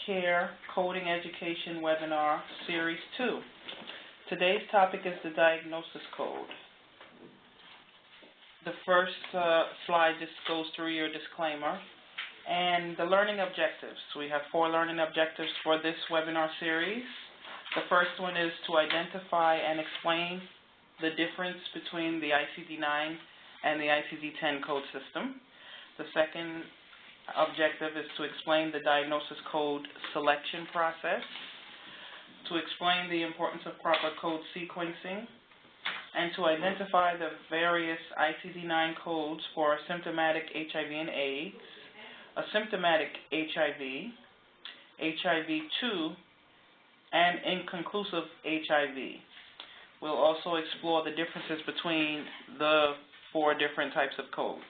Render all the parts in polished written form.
Care Coding Education Webinar Series 2. Today's topic is the diagnosis code. The first slide just goes through your disclaimer and the learning objectives. We have 4 learning objectives for this webinar series. The first one is to identify and explain the difference between the ICD-9 and the ICD-10 code system. The second objective is to explain the diagnosis code selection process, to explain the importance of proper code sequencing, and to identify the various ICD-9 codes for symptomatic HIV and AIDS, asymptomatic HIV, HIV-2, and inconclusive HIV. We'll also explore the differences between the 4 different types of codes.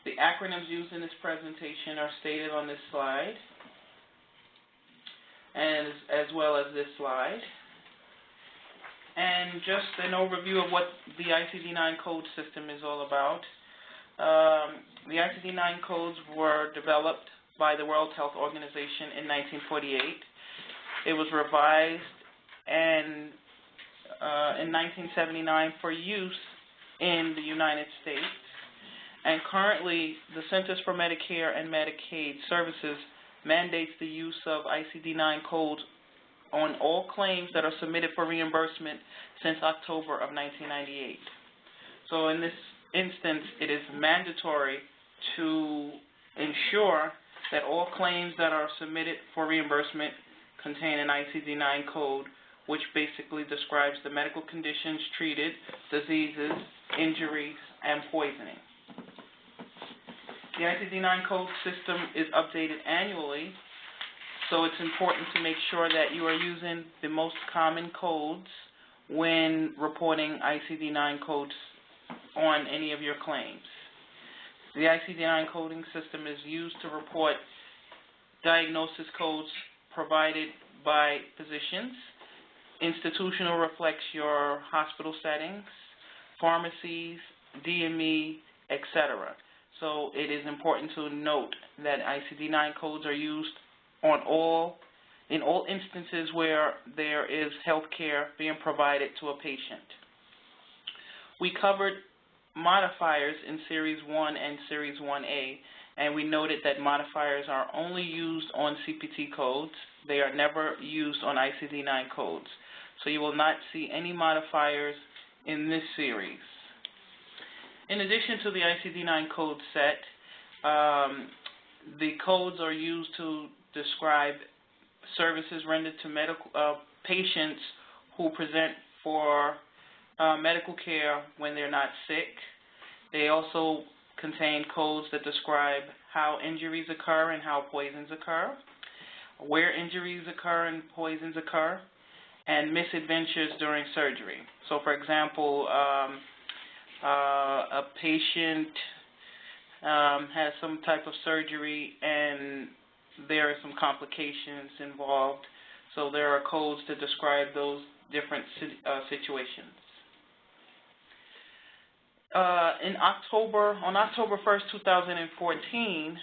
The acronyms used in this presentation are stated on this slide, and as well as this slide. And just an overview of what the ICD-9 code system is all about. The ICD-9 codes were developed by the World Health Organization in 1948. It was revised in 1979 for use in the United States. And currently, the Centers for Medicare and Medicaid Services mandates the use of ICD-9 codes on all claims that are submitted for reimbursement since October of 1998. So in this instance, it is mandatory to ensure that all claims that are submitted for reimbursement contain an ICD-9 code, which basically describes the medical conditions treated, diseases, injuries, and poisoning. The ICD-9 code system is updated annually, so it's important to make sure that you are using the most common codes when reporting ICD-9 codes on any of your claims. The ICD-9 coding system is used to report diagnosis codes provided by physicians. Institutional reflects your hospital settings, pharmacies, DME, etc. So it is important to note that ICD-9 codes are used in all instances where there is health care being provided to a patient. We covered modifiers in Series 1 and Series 1A, and we noted that modifiers are only used on CPT codes. They are never used on ICD-9 codes. So you will not see any modifiers in this series. In addition to the ICD-9 code set, the codes are used to describe services rendered to medical patients who present for medical care when they're not sick. They also contain codes that describe how injuries occur and how poisons occur, where injuries occur and poisons occur, and misadventures during surgery. So, for example, a patient has some type of surgery and there are some complications involved. So there are codes to describe those different situations. On October 1st, 2014,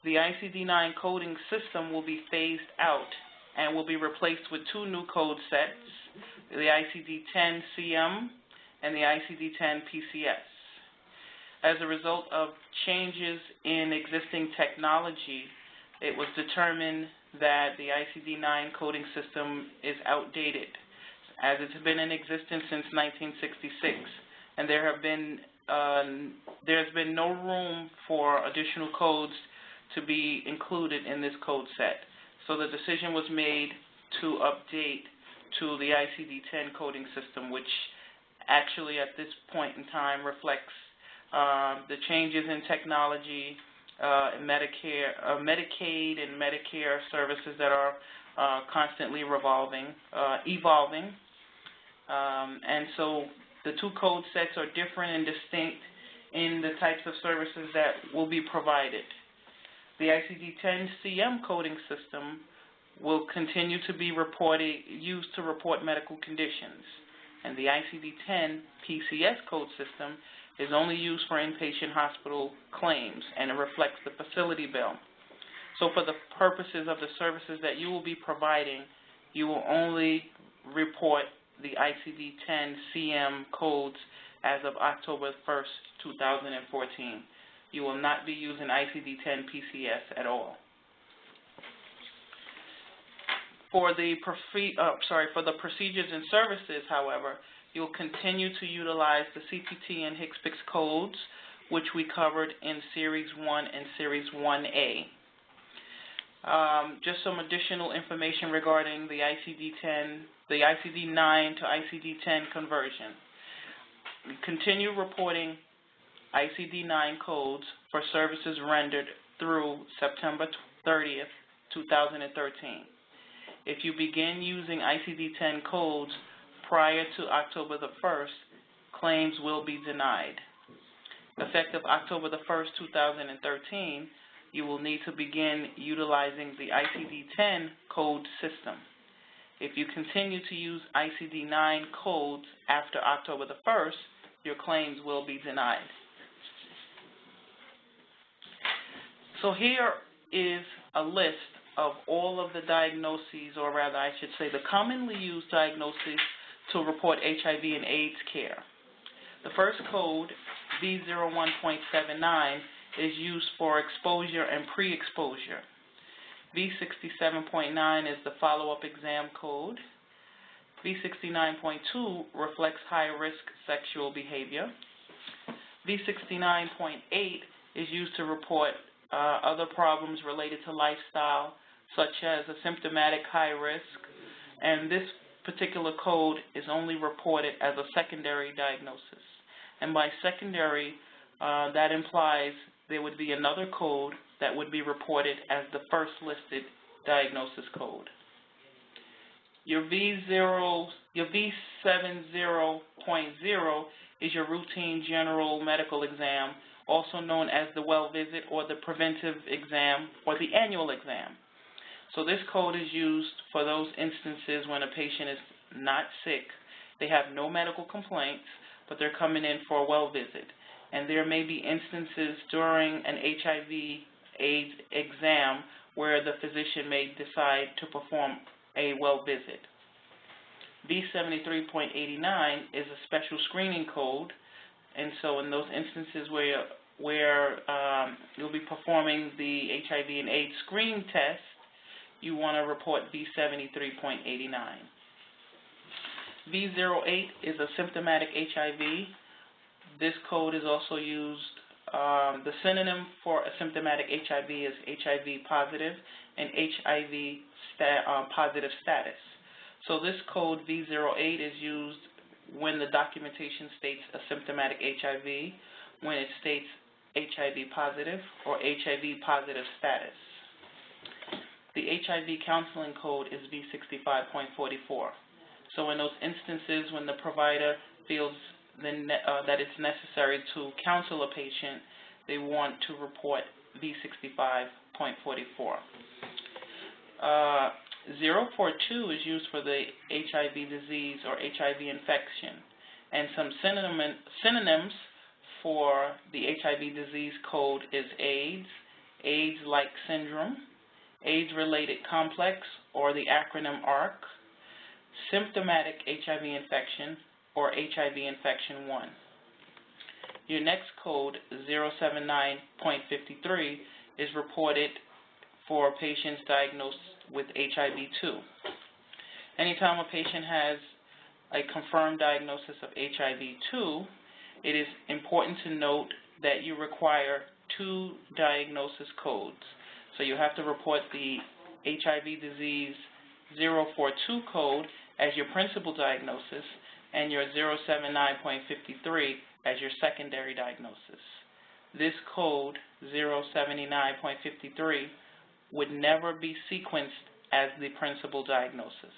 the ICD-9 coding system will be phased out and will be replaced with 2 new code sets, the ICD-10-CM and the ICD-10 PCS. As a result of changes in existing technology, it was determined that the ICD-9 coding system is outdated, as it's been in existence since 1966, and there's been no room for additional codes to be included in this code set. So the decision was made to update to the ICD-10 coding system, which actually at this point in time reflects the changes in technology, Medicaid and Medicare services that are constantly evolving. And so the 2 code sets are different and distinct in the types of services that will be provided. The ICD-10-CM coding system will continue to be used to report medical conditions, and the ICD-10 PCS code system is only used for inpatient hospital claims, and it reflects the facility bill. So for the purposes of the services that you will be providing, you will only report the ICD-9-CM codes as of October 1st, 2014. You will not be using ICD-10 PCS at all. For the procedures and services, however, you'll continue to utilize the CPT and HCPCS codes, which we covered in Series 1 and Series 1A. Just some additional information regarding the ICD-9 to ICD-10 conversion. Continue reporting ICD-9 codes for services rendered through September 30th, 2013. If you begin using ICD-10 codes prior to October the 1st, claims will be denied. Effective October the 1st, 2013, you will need to begin utilizing the ICD-10 code system. If you continue to use ICD-9 codes after October the 1st, your claims will be denied. So here is a list of all of the diagnoses, or rather I should say the commonly used diagnoses to report HIV and AIDS care. The first code, V01.79, is used for exposure and pre-exposure. V67.9 is the follow-up exam code. V69.2 reflects high-risk sexual behavior. V69.8 is used to report other problems related to lifestyle, such as a symptomatic high risk, and this particular code is only reported as a secondary diagnosis. And by secondary, that implies there would be another code that would be reported as the first listed diagnosis code. Your V70.0 is your routine general medical exam, also known as the well visit or the preventive exam or the annual exam. So this code is used for those instances when a patient is not sick, they have no medical complaints, but they're coming in for a well visit. And there may be instances during an HIV/AIDS exam where the physician may decide to perform a well visit. V73.89 is a special screening code, and so in those instances where you'll be performing the HIV and AIDS screening test, you want to report V73.89. V08 is a symptomatic HIV. This code is also used, the synonym for a symptomatic HIV is HIV positive and HIV positive status. So this code V08 is used when the documentation states a symptomatic HIV, when it states HIV positive or HIV positive status. The HIV Counseling code is V65.44. So in those instances when the provider feels that it's necessary to counsel a patient, they want to report V65.44. 042 is used for the HIV disease or HIV infection, and some synonyms for the HIV disease code is AIDS, AIDS-like syndrome, AIDS-related complex, or the acronym ARC, symptomatic HIV infection, or HIV infection 1. Your next code, 079.53, is reported for patients diagnosed with HIV-2. Anytime a patient has a confirmed diagnosis of HIV-2, it is important to note that you require 2 diagnosis codes. So you have to report the HIV disease 042 code as your principal diagnosis and your 079.53 as your secondary diagnosis. This code, 079.53, would never be sequenced as the principal diagnosis.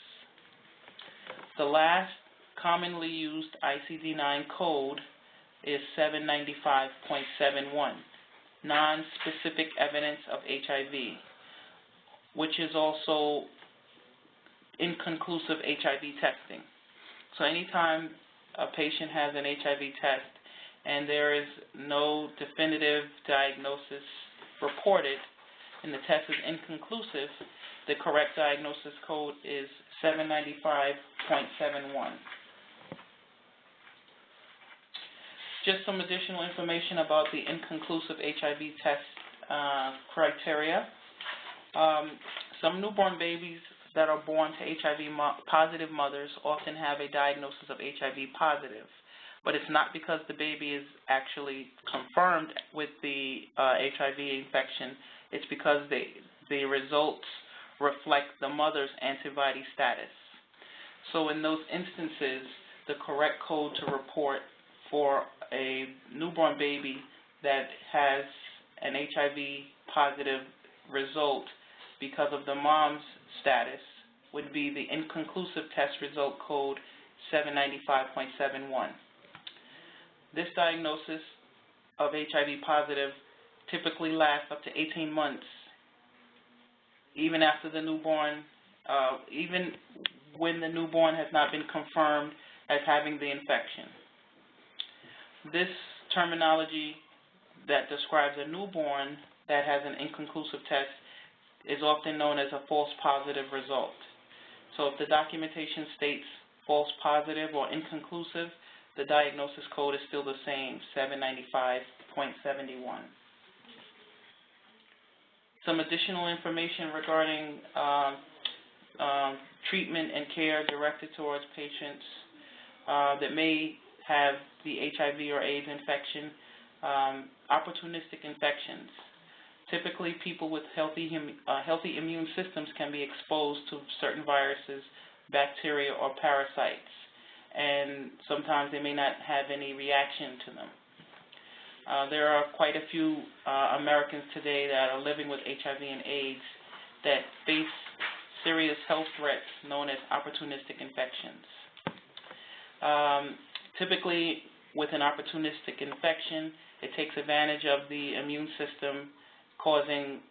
The last commonly used ICD-9 code is 795.71, non-specific evidence of HIV, which is also inconclusive HIV testing. So anytime a patient has an HIV test and there is no definitive diagnosis reported, and the test is inconclusive, the correct diagnosis code is 795.71. Just some additional information about the inconclusive HIV test criteria. Some newborn babies that are born to HIV-positive mothers often have a diagnosis of HIV positive, but it's not because the baby is actually confirmed with the HIV infection. It's because the results reflect the mother's antibody status. So in those instances, the correct code to report for a newborn baby that has an HIV-positive result because of the mom's status would be the inconclusive test result code 795.71. This diagnosis of HIV positive typically lasts up to 18 months, even after the newborn, even when the newborn has not been confirmed as having the infection. This terminology that describes a newborn that has an inconclusive test is often known as a false positive result. So if the documentation states false positive or inconclusive, the diagnosis code is still the same, 795.71. Some additional information regarding treatment and care directed towards patients that may have the HIV or AIDS infection. Opportunistic infections. Typically, people with healthy immune systems can be exposed to certain viruses, bacteria, or parasites, and sometimes they may not have any reaction to them. There are quite a few Americans today that are living with HIV and AIDS that face serious health threats known as opportunistic infections. Typically, with an opportunistic infection, it takes advantage of the immune system, causing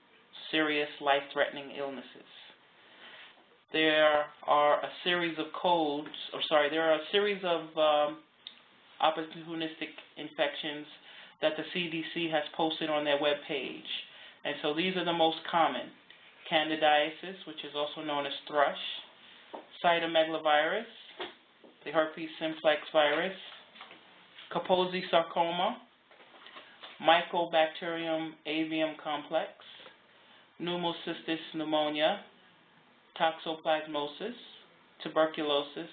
serious life-threatening illnesses. There are a series of opportunistic infections that the CDC has posted on their webpage. And so these are the most common: candidiasis, which is also known as thrush, cytomegalovirus, the herpes simplex virus, Kaposi sarcoma, Mycobacterium avium complex, pneumocystis pneumonia, toxoplasmosis, tuberculosis,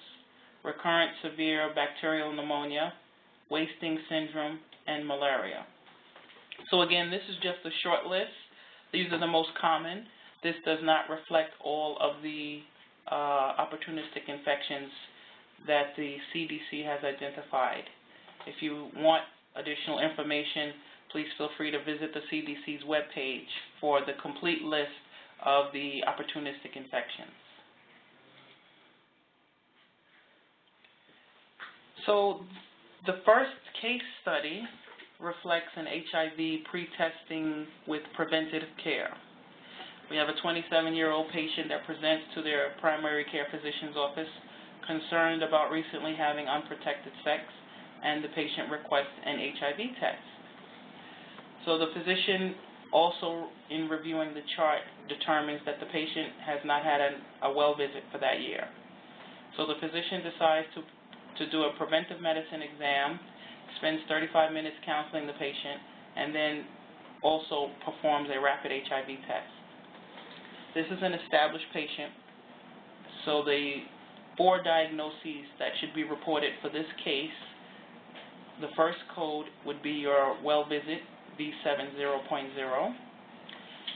recurrent severe bacterial pneumonia, wasting syndrome, and malaria. So again, this is just a short list. These are the most common. This does not reflect all of the opportunistic infections that the CDC has identified. If you want additional information, please feel free to visit the CDC's webpage for the complete list of the opportunistic infections. So the first case study reflects an HIV pre-testing with preventive care. We have a 27-year-old patient that presents to their primary care physician's office concerned about recently having unprotected sex, and the patient requests an HIV test. So the physician also, in reviewing the chart, determines that the patient has not had a well visit for that year. So the physician decides to do a preventive medicine exam, spends 35 minutes counseling the patient, and then also performs a rapid HIV test. This is an established patient, so the 4 diagnoses that should be reported for this case: the first code would be your well visit, B70.0.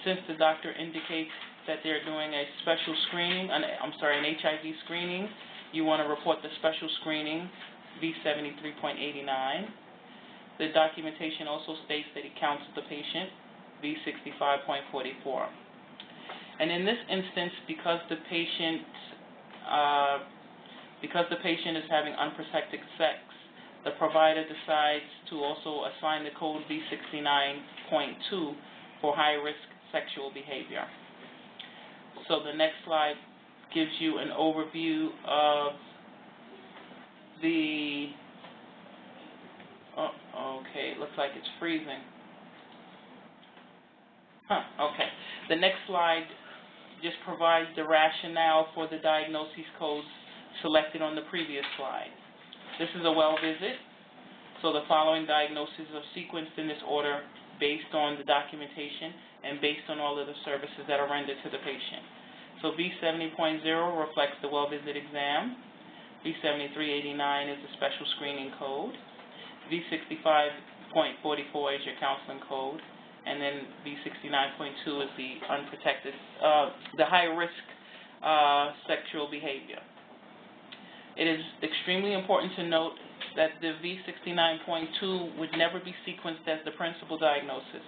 Since the doctor indicates that they're doing a special screening, an HIV screening, you want to report the special screening, B73.89. The documentation also states that he counts the patient, B65.44. And in this instance, because the patient is having unprotected sex, the provider decides to also assign the code B69.2 for high-risk sexual behavior. So the next slide gives you an overview of the, okay, it looks like it's freezing. Okay. The next slide just provides the rationale for the diagnosis codes selected on the previous slide. This is a well visit, so the following diagnoses are sequenced in this order based on the documentation and based on all of the services that are rendered to the patient. So V70.0 reflects the well visit exam. V7389 is the special screening code. V65.44 is your counseling code. And then V69.2 is the unprotected, the high-risk sexual behavior. It is extremely important to note that the V69.2 would never be sequenced as the principal diagnosis.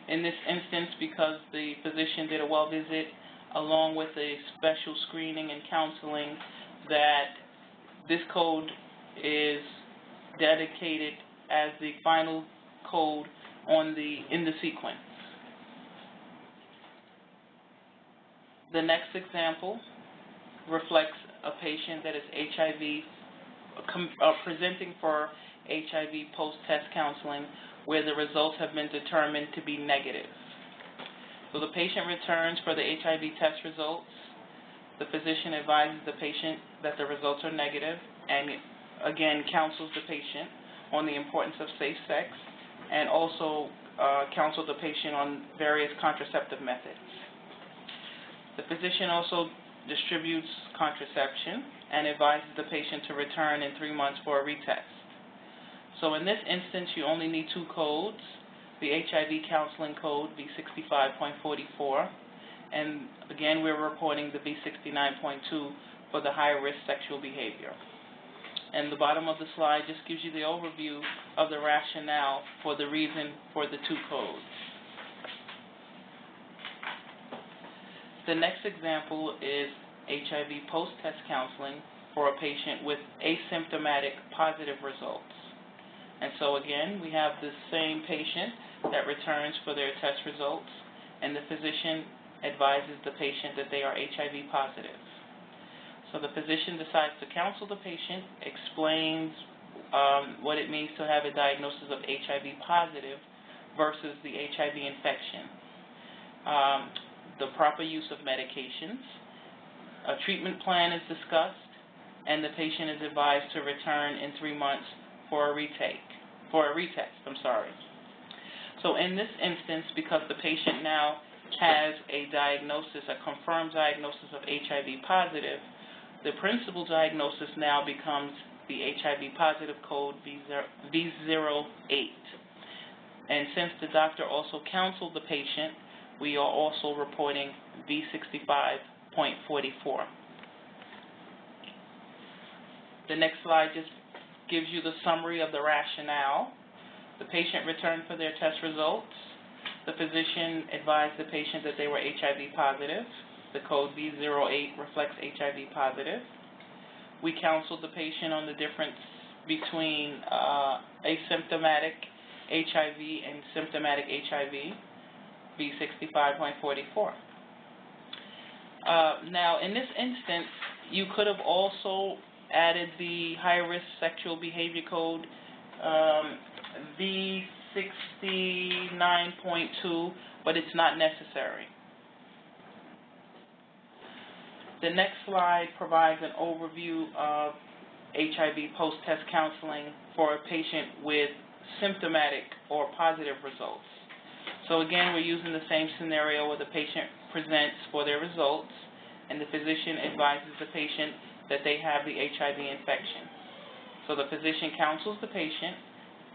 In this instance, because the physician did a well visit along with a special screening and counseling, that this code is dedicated as the final code in the sequence. The next example reflects a patient that is HIV, presenting for HIV post-test counseling, where the results have been determined to be negative. So the patient returns for the HIV test results. The physician advises the patient that the results are negative and, again, counsels the patient on the importance of safe sex and also counsels the patient on various contraceptive methods. The physician also distributes contraception and advises the patient to return in 3 months for a retest. So in this instance, you only need 2 codes, the HIV Counseling code, V65.44, and again, we're reporting the V69.2 for the high-risk sexual behavior. And the bottom of the slide just gives you the overview of the rationale for the reason for the 2 codes. The next example is HIV post-test counseling for a patient with asymptomatic positive results. And so again, we have the same patient that returns for their test results, and the physician advises the patient that they are HIV positive. So the physician decides to counsel the patient, explains what it means to have a diagnosis of HIV positive versus the HIV infection, the proper use of medications, a treatment plan is discussed, and the patient is advised to return in 3 months for a retest. So in this instance, because the patient now has a diagnosis, a confirmed diagnosis of HIV positive, the principal diagnosis now becomes the HIV positive code V08. And since the doctor also counseled the patient, we are also reporting V65.44. The next slide just gives you the summary of the rationale. The patient returned for their test results. The physician advised the patient that they were HIV positive. The code V08 reflects HIV positive. We counseled the patient on the difference between asymptomatic HIV and symptomatic HIV, V65.44. Now, in this instance, you could have also added the high-risk sexual behavior code, V69.2, but it's not necessary. The next slide provides an overview of HIV post-test counseling for a patient with symptomatic or positive results. So again, we're using the same scenario where the patient presents for their results and the physician advises the patient that they have the HIV infection. So the physician counsels the patient,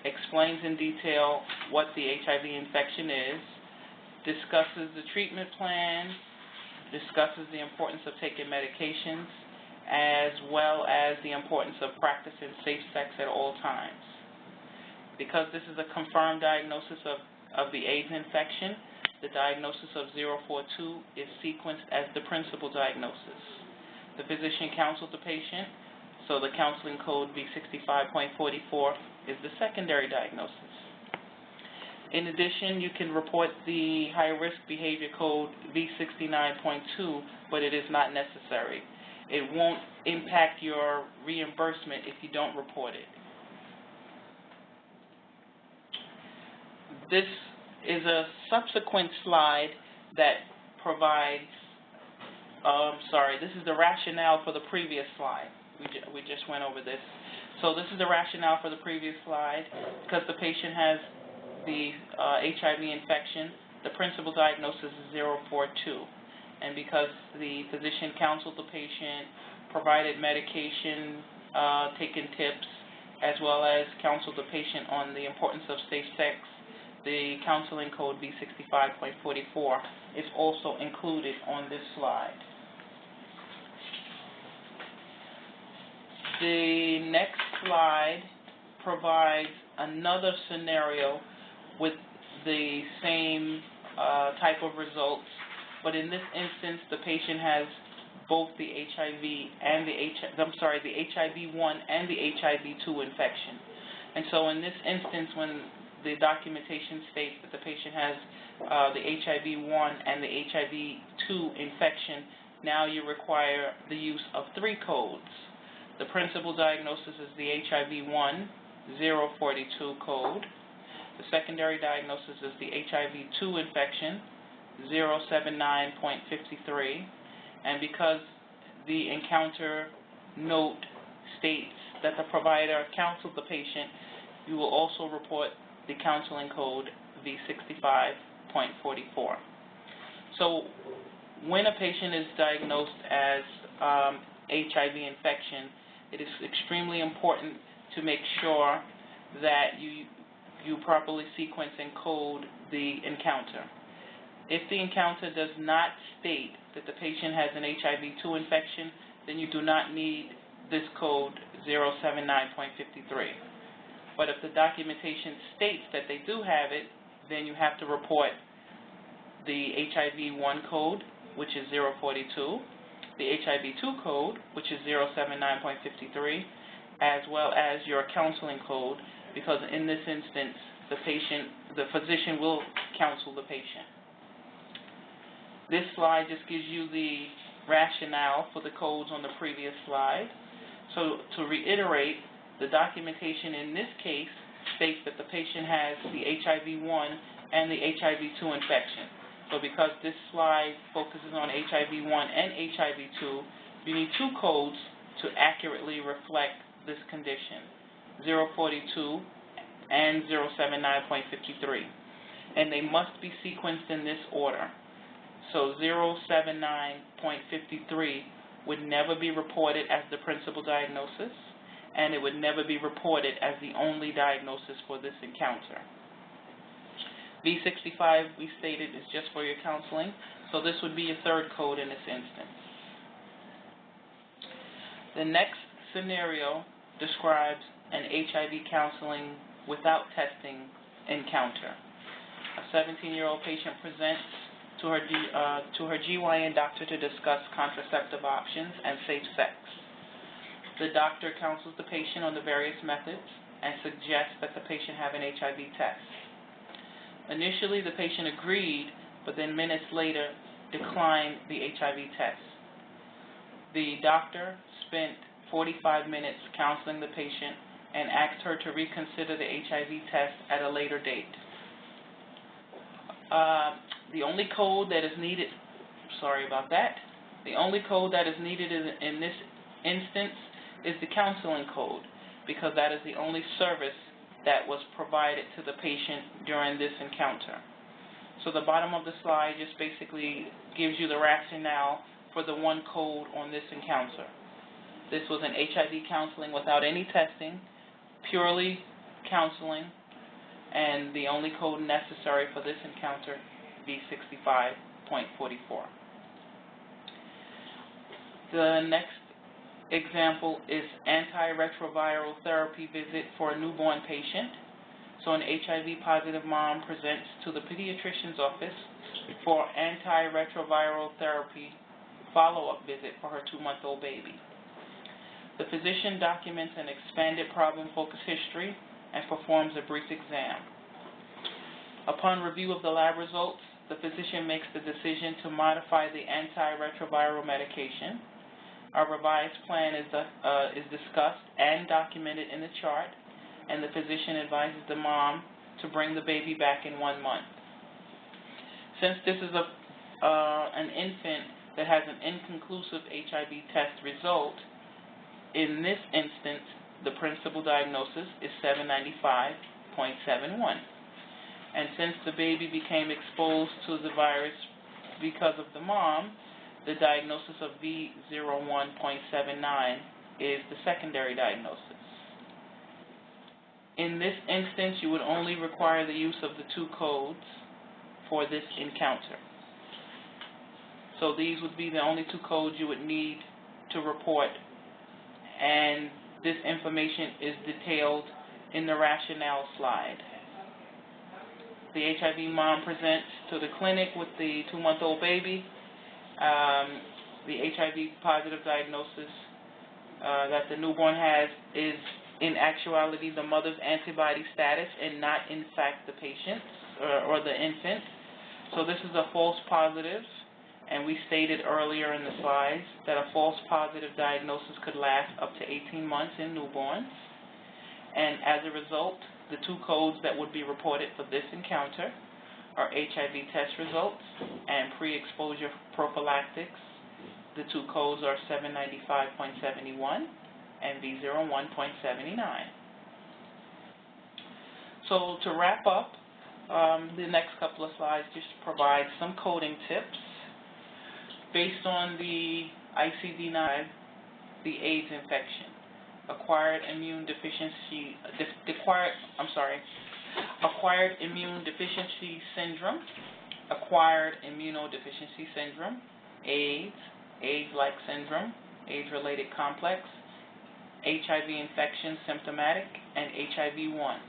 explains in detail what the HIV infection is, discusses the treatment plan, discusses the importance of taking medications, as well as the importance of practicing safe sex at all times. Because this is a confirmed diagnosis of the AIDS infection, the diagnosis of 042 is sequenced as the principal diagnosis. The physician counsels the patient, so the counseling code V65.44 is the secondary diagnosis. In addition, you can report the high-risk behavior code V69.2, but it is not necessary. It won't impact your reimbursement if you don't report it. This is a subsequent slide that provides, this is the rationale for the previous slide. We just went over this. So this is the rationale for the previous slide. Because the patient has the HIV infection, the principal diagnosis is 042. And because the physician counseled the patient, provided medication, taken tips, as well as counseled the patient on the importance of safe sex, the counseling code V65.44 is also included on this slide. The next slide provides another scenario with the same type of results, but in this instance, the patient has both the HIV and the HIV-1 and the HIV-2 infection. And so in this instance, when the documentation states that the patient has the HIV-1 and the HIV-2 infection, now you require the use of 3 codes. The principal diagnosis is the HIV-1 042 code. The secondary diagnosis is the HIV-2 infection 079.53. And because the encounter note states that the provider counseled the patient, you will also report the counseling code V65.44. So when a patient is diagnosed as HIV infection, it is extremely important to make sure that you properly sequence and code the encounter. If the encounter does not state that the patient has an HIV-2 infection, then you do not need this code 079.53. But if the documentation states that they do have it, then you have to report the HIV-1 code, which is 042, the HIV-2 code, which is 079.53, as well as your counseling code, because in this instance, the physician will counsel the patient. This slide just gives you the rationale for the codes on the previous slide. So to reiterate, the documentation in this case states that the patient has the HIV-1 and the HIV-2 infection. So because this slide focuses on HIV-1 and HIV-2, you need 2 codes to accurately reflect this condition, 042 and 079.53. And they must be sequenced in this order. So 079.53 would never be reported as the principal diagnosis, and it would never be reported as the only diagnosis for this encounter. V65, we stated, is just for your counseling, so this would be your 3rd code in this instance. The next scenario describes an HIV counseling without testing encounter. A 17-year-old patient presents to her GYN doctor to discuss contraceptive options and safe sex. The doctor counsels the patient on the various methods and suggests that the patient have an HIV test. Initially, the patient agreed, but then minutes later declined the HIV test. The doctor spent 45 minutes counseling the patient and asked her to reconsider the HIV test at a later date. The only code that is needed, the only code that is needed in this instance is the counseling code, because that is the only service that was provided to the patient during this encounter. So the bottom of the slide just basically gives you the rationale for the 1 code on this encounter. This was an HIV counseling without any testing, purely counseling, and the only code necessary for this encounter, V65.44. The next example is antiretroviral therapy visit for a newborn patient. So an HIV-positive mom presents to the pediatrician's office for antiretroviral therapy follow-up visit for her 2-month-old baby. The physician documents an expanded problem-focused history and performs a brief exam. Upon review of the lab results, the physician makes the decision to modify the antiretroviral medication. A revised plan is discussed and documented in the chart, and the physician advises the mom to bring the baby back in 1 month. Since this is a an infant that has an inconclusive HIV test result, in this instance, the principal diagnosis is 795.71. And since the baby became exposed to the virus because of the mom, the diagnosis of V01.79 is the secondary diagnosis. In this instance, you would only require the use of the 2 codes for this encounter. So these would be the only 2 codes you would need to report, and this information is detailed in the rationale slide. The HIV mom presents to the clinic with the 2-month-old baby. The HIV positive diagnosis that the newborn has is in actuality the mother's antibody status and not in fact the patient's or the infant. So this is a false positive, and we stated earlier in the slides that a false positive diagnosis could last up to 18 months in newborns. And as a result, the 2 codes that would be reported for this encounter are HIV test results and pre-exposure prophylactics. The 2 codes are 795.71 and V01.79. So to wrap up, the next couple of slides just provide some coding tips. Based on the ICD-9, the AIDS infection, acquired immune deficiency syndrome, acquired immunodeficiency syndrome, AIDS, AIDS-like syndrome, AIDS-related complex, HIV infection symptomatic, and HIV-1.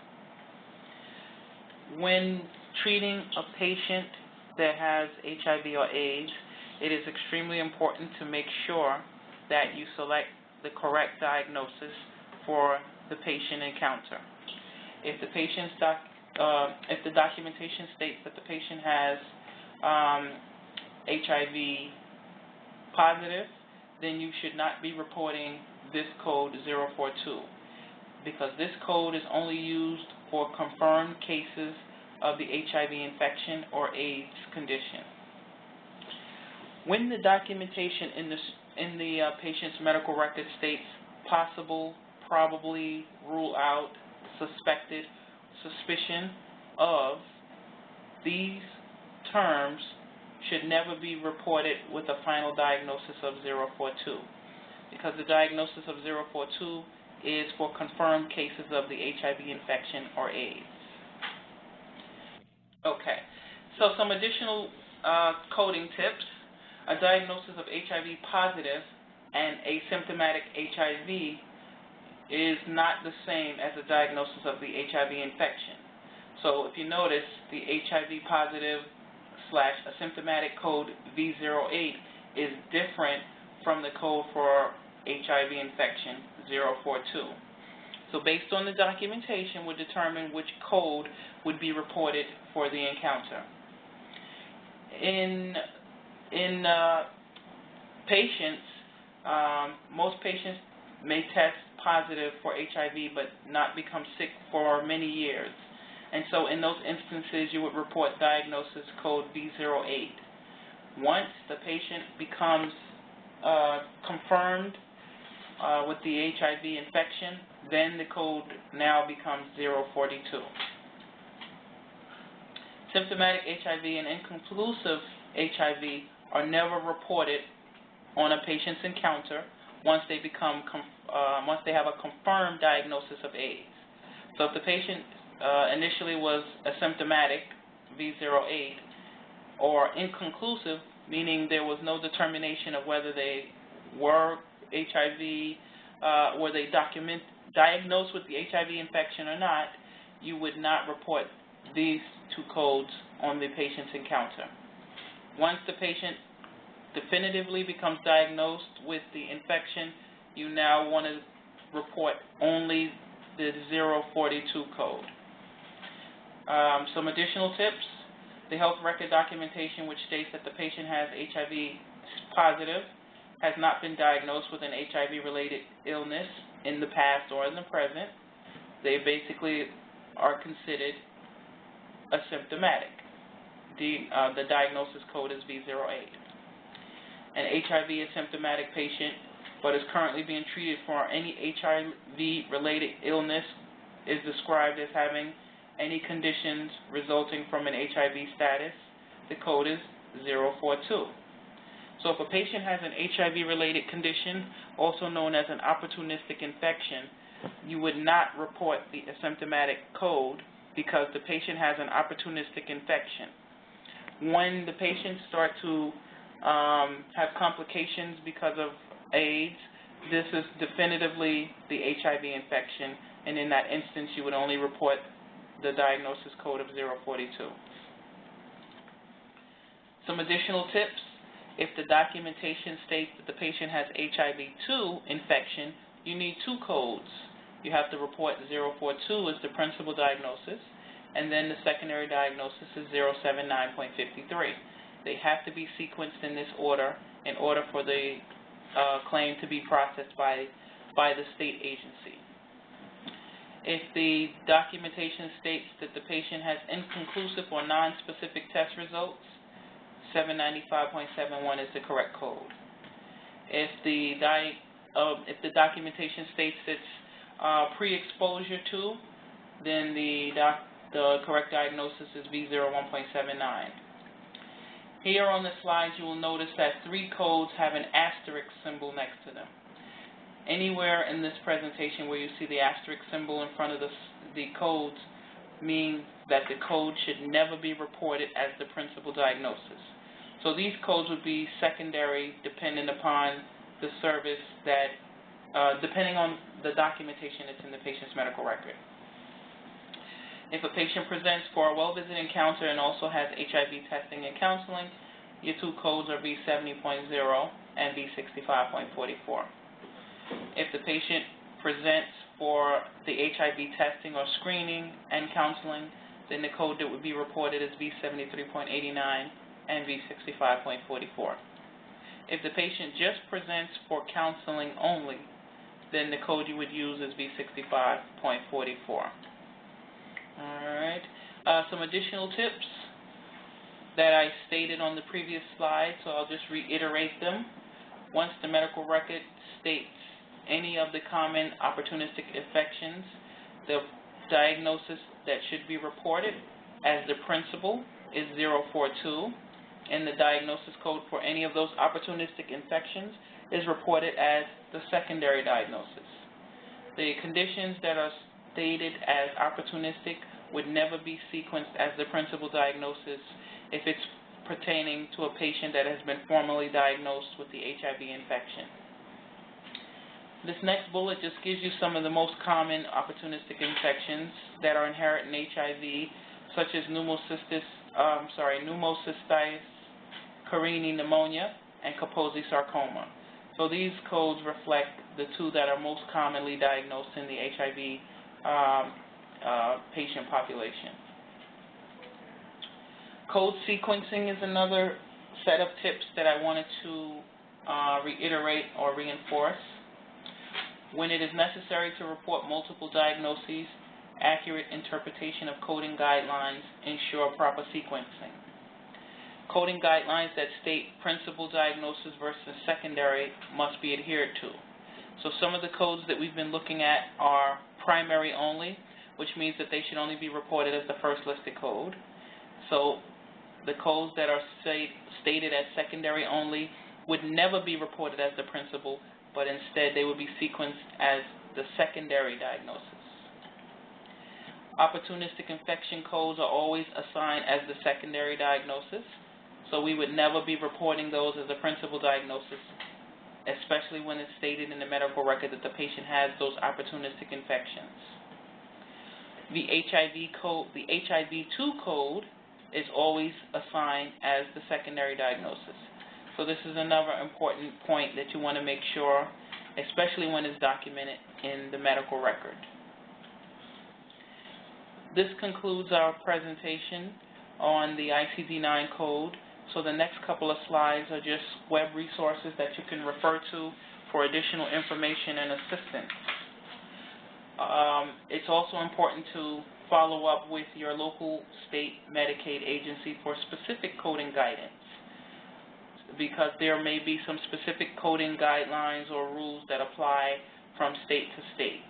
When treating a patient that has HIV or AIDS, it is extremely important to make sure that you select the correct diagnosis for the patient encounter. If the patient's if the documentation states that the patient has HIV positive, then you should not be reporting this code 042, because this code is only used for confirmed cases of the HIV infection or AIDS condition. When the documentation in the patient's medical record states possible, probably, rule out, suspected, suspicion of, these terms should never be reported with a final diagnosis of 042, because the diagnosis of 042 is for confirmed cases of the HIV infection or AIDS. Okay, so some additional coding tips. A diagnosis of HIV positive and asymptomatic HIV is not the same as a diagnosis of the HIV infection. So if you notice, the HIV positive / asymptomatic code V08 is different from the code for HIV infection 042. So based on the documentation, we'll determine which code would be reported for the encounter. In patients, most patients may test positive for HIV but not become sick for many years. And so in those instances, you would report diagnosis code V08. Once the patient becomes confirmed with the HIV infection, then the code now becomes 042. Symptomatic HIV and inconclusive HIV are never reported on a patient's encounter once they once they have a confirmed diagnosis of AIDS. So if the patient initially was asymptomatic, V08, or inconclusive, meaning there was no determination of whether they were HIV, were they diagnosed with the HIV infection or not, you would not report these 2 codes on the patient's encounter. Once the patient definitively becomes diagnosed with the infection, you now want to report only the 042 code. Some additional tips. The health record documentation which states that the patient has HIV positive has not been diagnosed with an HIV-related illness in the past or in the present. They basically are considered asymptomatic. the diagnosis code is V08. An HIV asymptomatic patient but is currently being treated for any HIV-related illness is described as having any conditions resulting from an HIV status. The code is 042. So if a patient has an HIV-related condition, also known as an opportunistic infection, you would not report the asymptomatic code because the patient has an opportunistic infection. When the patients start to have complications because of AIDS, this is definitively the HIV infection, and in that instance you would only report the diagnosis code of 042. Some additional tips: if the documentation states that the patient has HIV-2 infection, you need two codes. You have to report 042 as the principal diagnosis, and then the secondary diagnosis is 079.53. They have to be sequenced in this order in order for the claim to be processed by the state agency. If the documentation states that the patient has inconclusive or non-specific test results, 795.71 is the correct code. If the documentation states it's pre-exposure to, then the correct diagnosis is V01.79. Here on the slides you will notice that three codes have an asterisk symbol next to them. Anywhere in this presentation where you see the asterisk symbol in front of the codes means that the code should never be reported as the principal diagnosis. So these codes would be secondary depending upon the service that, depending on the documentation that's in the patient's medical record. If a patient presents for a well-visit encounter and also has HIV testing and counseling, your two codes are V70.0 and V65.44. If the patient presents for the HIV testing or screening and counseling, then the code that would be reported is V73.89 and V65.44. If the patient just presents for counseling only, then the code you would use is V65.44. Alright, some additional tips that I stated on the previous slide, so I'll just reiterate them. Once the medical record states any of the common opportunistic infections, the diagnosis that should be reported as the principal is 042, and the diagnosis code for any of those opportunistic infections is reported as the secondary diagnosis. The conditions that are stated as opportunistic would never be sequenced as the principal diagnosis if it's pertaining to a patient that has been formally diagnosed with the HIV infection. This next bullet just gives you some of the most common opportunistic infections that are inherent in HIV, such as pneumocystis, carinii pneumonia, and Kaposi sarcoma. So these codes reflect the two that are most commonly diagnosed in the HIV patient population. Code sequencing is another set of tips that I wanted to reiterate or reinforce. When it is necessary to report multiple diagnoses, accurate interpretation of coding guidelines ensure proper sequencing. Coding guidelines that state principal diagnosis versus secondary must be adhered to. So some of the codes that we've been looking at are primary only, which means that they should only be reported as the first listed code. So the codes that are stated as secondary only would never be reported as the principal, but instead they would be sequenced as the secondary diagnosis. Opportunistic infection codes are always assigned as the secondary diagnosis, so we would never be reporting those as the principal diagnosis, especially when it's stated in the medical record that the patient has those opportunistic infections. The HIV-2 code is always assigned as the secondary diagnosis. So this is another important point that you want to make sure, especially when it's documented in the medical record. This concludes our presentation on the ICD-9 code. So the next couple of slides are just web resources that you can refer to for additional information and assistance. It's also important to follow up with your local state Medicaid agency for specific coding guidance, because there may be some specific coding guidelines or rules that apply from state to state.